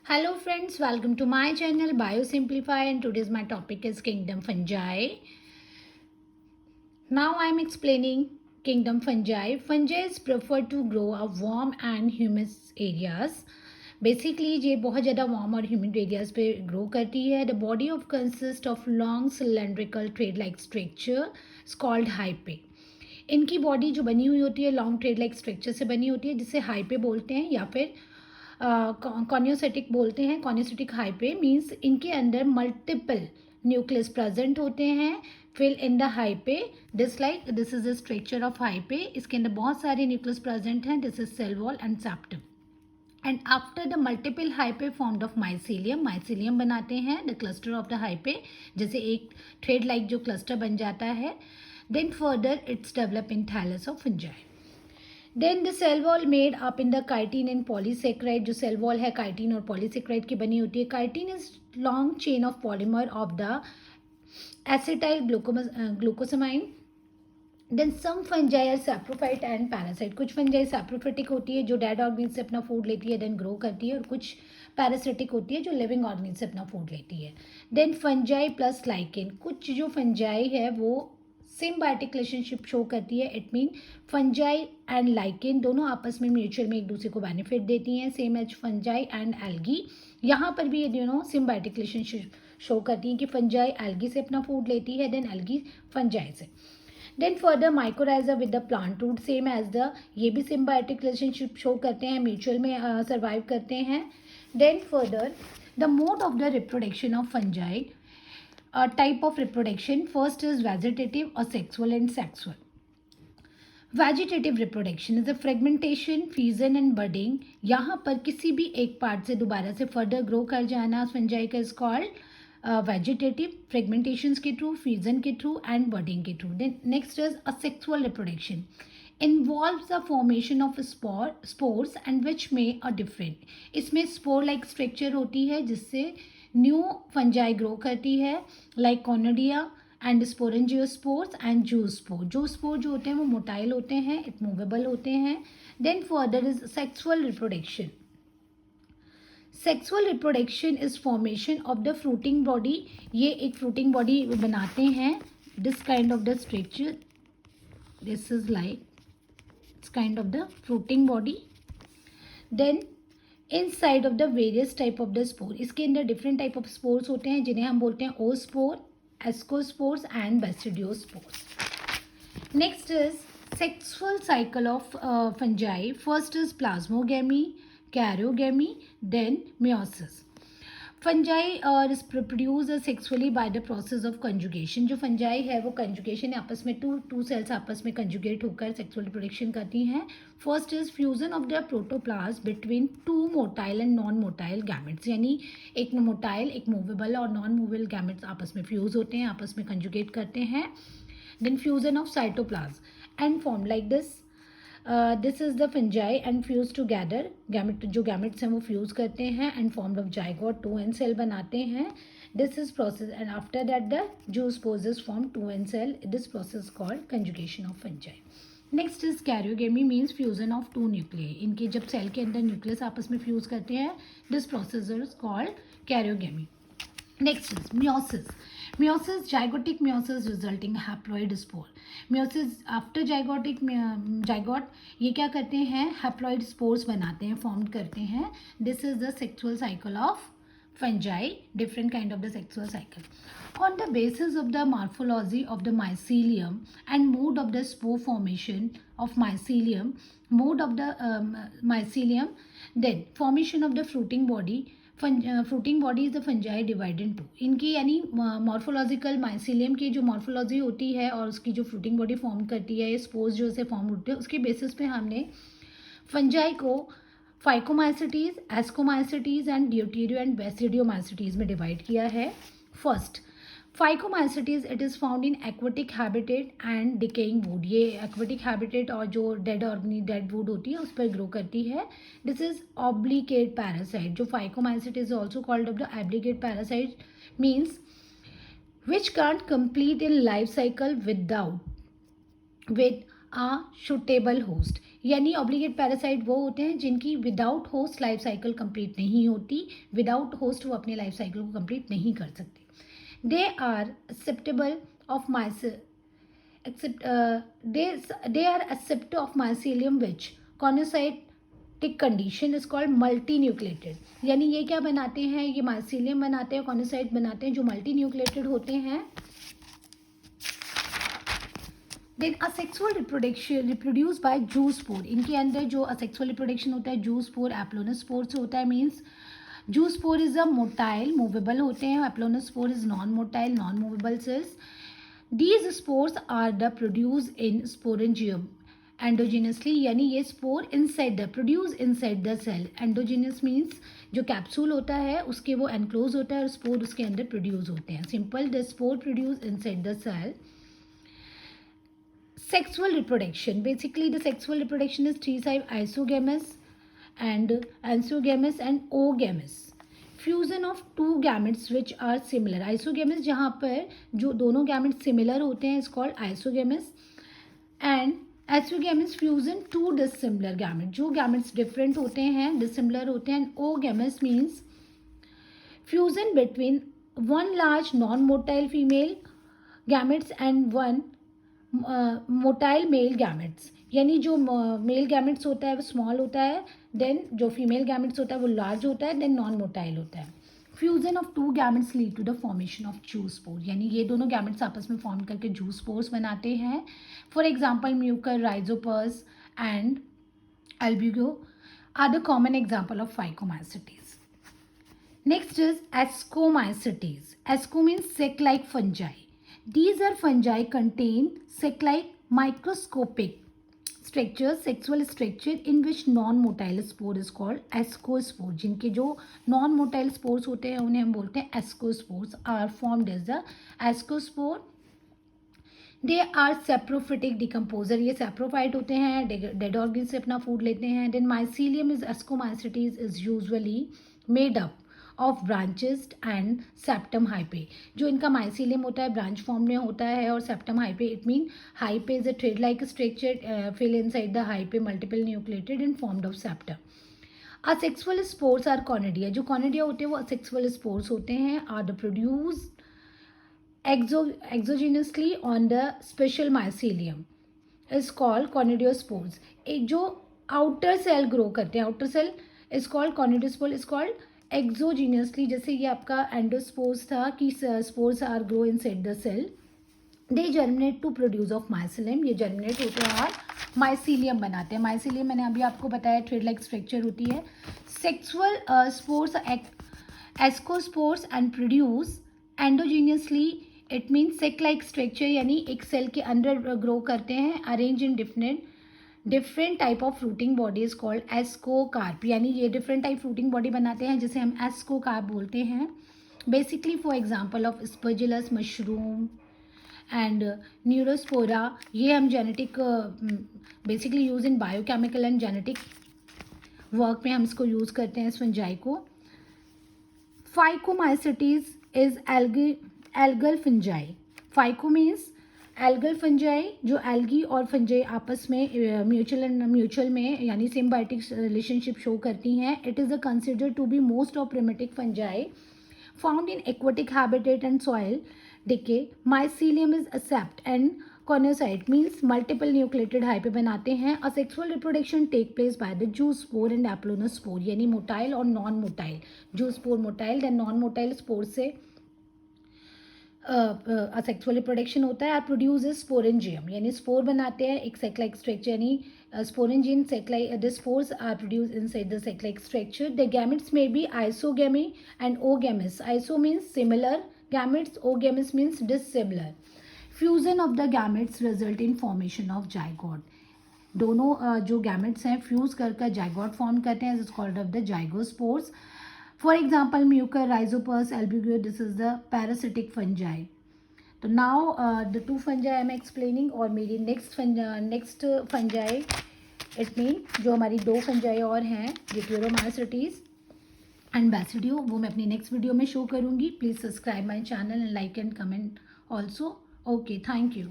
Hello friends, welcome to my channel Biosimplify, and today's my topic is kingdom fungi. Now I am explaining kingdom fungi. Fungi is preferred to grow up warm and humid areas. Basically ये बहुत ज़्यादा warm और humid areas पे grow करती है. The body of consist of long cylindrical thread like structure called hyphae. इनकी body जो बनी हुई होती है लॉन्ग थ्रेड लाइक स्ट्रक्चर से बनी होती है, जिसे हाइपे बोलते हैं या फिर कॉन्योसेटिक बोलते हैं. कॉन्योसेटिक हाइपे मीन्स इनके अंदर मल्टीपल न्यूक्लियस प्रेजेंट होते हैं. Fill in the hyphae this is the structure of hyphae. इसके अंदर बहुत सारे न्यूक्लियस प्रेजेंट हैं. This is cell wall and septum. And after the multiple hyphae formed of mycelium. Mycelium बनाते हैं the cluster of the hyphae, जैसे एक thread like जो क्लस्टर बन जाता है. Then further it's develop in thallus of fungi. Then the cell wall made up in the chitin and polysaccharide. जो cell wall है काइटिन और पॉलीसेक्राइड की बनी होती है. Chitin is long chain of polymer of the acetyl glucosamine. Then some fungi are saprophyte and parasite. कुछ fungi saprophytic होती है जो डेड ऑर्गेनिज से अपना फूड लेती है देन ग्रो करती है, और कुछ पैरासिटिक होती है जो लिविंग ऑर्गेनिज से अपना फूड लेती है. Then fungi plus lichen. कुछ जो फंजाई है वो सिम्बायोटिक रिलेशनशिप शो करती है. It mean fungi and lichen दोनों आपस में म्यूचुअल में एक दूसरे को बेनिफिट देती हैं. Same as fungi and algae. यहाँ पर भी ये सिम्बायोटिक रिलेशनशिप शो करती हैं कि फंजाई एल्गी से अपना फूड लेती है देन एल्गी फंजाई से. Then further mycorrhiza with the plant root same as the, ये भी सिम्बायोटिक रिलेशनशिप शो करते हैं, म्यूचुअल में सर्वाइव करते हैं. Then further the mode of the reproduction of fungi. Type of reproduction, first is vegetative or sexual and sexual. Vegetative reproduction is a fragmentation, fusion and budding. यहाँ पर किसी भी एक पार्ट से दोबारा से फर्दर ग्रो कर जाना फंजाई का इज कॉल्ड वेजिटेटिव. फ्रेगमेंटेशंस के थ्रू, फ्यूजन के थ्रू एंड बडिंग के through. Then next is a sexual reproduction. Involves the formation of spores and which may a different. इसमें स्पोर लाइक स्ट्रक्चर होती है जिससे न्यू फंजाई ग्रो करती है like conidia and sporangiospores and zoospore. Zoospore जो होते हैं वो मोटाइल होते हैं, इट मूवेबल होते हैं. Then further is sexual reproduction. Sexual reproduction is formation of the fruiting body. ये एक फ्रूटिंग बॉडी बनाते हैं. This kind of the structure, this is like it's kind of the fruiting body. Then inside of the various type of the spore. इसके अंदर different type of spores होते हैं जिन्हें हम बोलते हैं oospore, ascospores and basidiospores. Next is sexual cycle of fungi. First is plasmogamy, karyogamy, then meiosis. Fungi produce sexually by the process of conjugation. जो fungi है वो कंजुगेशन आपस में टू सेल्स आपस में कंजुगेट होकर सेक्सुअल रिप्रोडक्शन करती हैं. First is fusion of the protoplasm between two motile and non motile gametes. यानी एक मोटाइल, एक मूवेबल और नॉन मूवेबल गैमेट्स आपस में फ्यूज होते हैं, आपस में कंजुगेट करते हैं. Then fusion of cytoplasm and form like this. This is the fungi and fuse together. जो गैमेट्स हैं वो फ्यूज करते हैं and form of zygote 2n cell बनाते हैं. This is process and after that the zoospores form 2n cell. This process called conjugation of fungi. Next is karyogamy means fusion of two nuclei. इनके जब cell के अंदर nucleus आपस में fuse करते हैं, this process is called karyogamy. Next is meiosis. Meiosis, zygotic meiosis resulting haploid spore. Meiosis after zygote ये क्या करते हैं, हैप्लॉइड स्पोर्स बनाते हैं, फॉर्म करते हैं. This is the sexual cycle of fungi, different kind of the sexual cycle. On the basis of the morphology of the mycelium and mode of the spore formation of mycelium, then formation of the fruiting body. Fruiting body is the fungi divide in two. इनकी यानी morphological mycelium की जो morphology होती है और उसकी जो fruiting body form करती है, स्पोर्स जो से फॉर्म होते हैं, उसके बेसिस पे हमने फंजाई को phycomycetes, ascomycetes and deutero and basidiomycetes में डिवाइड किया है. First phycomycetes, it is found in aquatic habitat and decaying wood. ये एक्वेटिक हैबिटेट और जो डेड वुड होती है उस पर ग्रो करती है. This is obligate parasite. जो phycomycete is also called of the obligate parasite means which can't complete in life cycle with a suitable host. यानी ऑब्लिगेट पैरासाइट वो होते हैं जिनकी without host life cycle complete नहीं होती, विदाउट होस्ट वो अपने लाइफ साइकिल को कंप्लीट नहीं कर सकते। They are acceptable of they are accept of mycelium which coenocytic condition is called multinucleated, यानी ये क्या बनाते हैं, ये माइसीलियम बनाते हैं, कॉनोसाइट बनाते हैं जो मल्टीन्यूक्लिएटेड होते हैं। Then asexual reproduction reproduce by zoospore, इनके अंदर जो असेक्सुअल रिप्रोडक्शन होता है जूस्पोर एप्लोनोस्पोर से होता है। Means zoospore is a motile movable होते हैं, aplanospore is non motile non movable cells. These spores are the produced in sporangium endogenously, यानी ये spore inside the produce inside the cell. Endogenous means जो capsule होता है उसके वो enclose होता है और स्पोर उसके अंदर प्रोड्यूस होते हैं। Simple, the spore produce inside the cell. Sexual reproduction, basically the sexual reproduction is three types: isogamous and ensogamous and oogamous। Fusion of two gametes which are similar, isogamous जहाँ पर जो दोनों gametes similar होते हैं is called isogamous. And anisogamous fusion two dissimilar gamete, जो gametes different होते हैं dissimilar होते हैं। Oogamous means fusion between one large non motile female gametes and one motile male gametes, यानी जो मेल गैमेट्स होता है वो स्मॉल होता है, देन जो फीमेल गैमेट्स होता है वो लार्ज होता है, देन नॉन मोटाइल होता है। Fusion of two gametes lead to the formation of zoospore, यानी ये दोनों गैमेट्स आपस में फॉर्म करके जूस्पोर्स बनाते हैं। For example Mucor, Rhizopus and Albugo are the common example of phycomycetes. Next is ascomycetes. Asco means sac like fungi. These are fungi contain sac-like microscopic structure, sexual structure in which non-motile spore is called ascospore। जिनके जो non-motile spores होते हैं उन्हें हम बोलते हैं ascospores are formed as the ascospore। They are saprophytic decomposer, ये saprophyte होते हैं, डेड ऑर्गन से अपना फूड लेते हैं। Then mycelium is ascomycetes is usually made up of branches and septum hyphae, जो इनका माइसीलियम होता है ब्रांच फॉर्म में होता है, और septum hyphae it mean hyphae is a thread like structure fill inside the hyphae multiple nucleated and formed of septum. Asexual spores are conidia, जो conidia होते हैं वो असेक्सुअल स्पोर्स होते हैं, are the produce exogenously on the special mycelium is called conidiospores। एक जो outer cell grow करते हैं, outer cell is called conidiospore is called exogenously. जैसे ये आपका एंडोस्पोर्स था कि spores are grow inside the cell, they germinate to produce of mycelium, ये जर्मिनेट होते हैं और माइसीलियम बनाते हैं। माइसीलियम मैंने अभी आपको बताया थ्रेड लाइक स्ट्रक्चर होती है। Sexual spores ascospores and produce endogenously, it means sac like structure, यानी एक सेल के अंदर ग्रो करते हैं, arrange in different type of fruiting body is called ascocarp, यानी ये डिफरेंट टाइप फ्रूटिंग बॉडी बनाते हैं जिसे हम एस्कोकार्प बोलते हैं। Basically for example of Aspergillus mushroom and Neurospora, ये हम genetic basically use in biochemical and genetic work में हम इसको यूज़ करते हैं इस फंजाई को। Phycomycetes is algal fungi. Phyco means algal fungi, जो एल्गी और फंजाई आपस में म्यूचुअल में यानी सिम्बायोटिक रिलेशनशिप शो करती हैं। It is considered to be most of primitive fungi found in aquatic habitat and soil decay. Mycelium is except and coenocyte means multiple nucleated hyphae बनाते हैं। A sexual reproduction take place by the zoospore and aplanospore, यानी motile और non motile. Zoospore motile then non motile spore से sexual reproduction होता है। और produce sporangium, यानी spore बनाते हैं एक सेक लाइक स्ट्रक्चर, यानी sporangium sac like the spores are produce inside the sac like structure. The gametes may be isogamy and oogamous. Iso means similar gametes, oogamous means dissimilar. Fusion of the gametes result in formation of zygote, दोनों जो gametes हैं fuse कर zygote form करते हैं, is called of the zygospores. For example, Mucor, Rhizopus, Albigio, this is the parasitic fungi. तो now the two fungi I am explaining, और मेरी next fungi it mean जो हमारी दो fungi और हैं Deuteromycetes and Basidio, वो मैं अपनी next video में show करूँगी. Please subscribe my channel and like and comment also. Okay, thank you.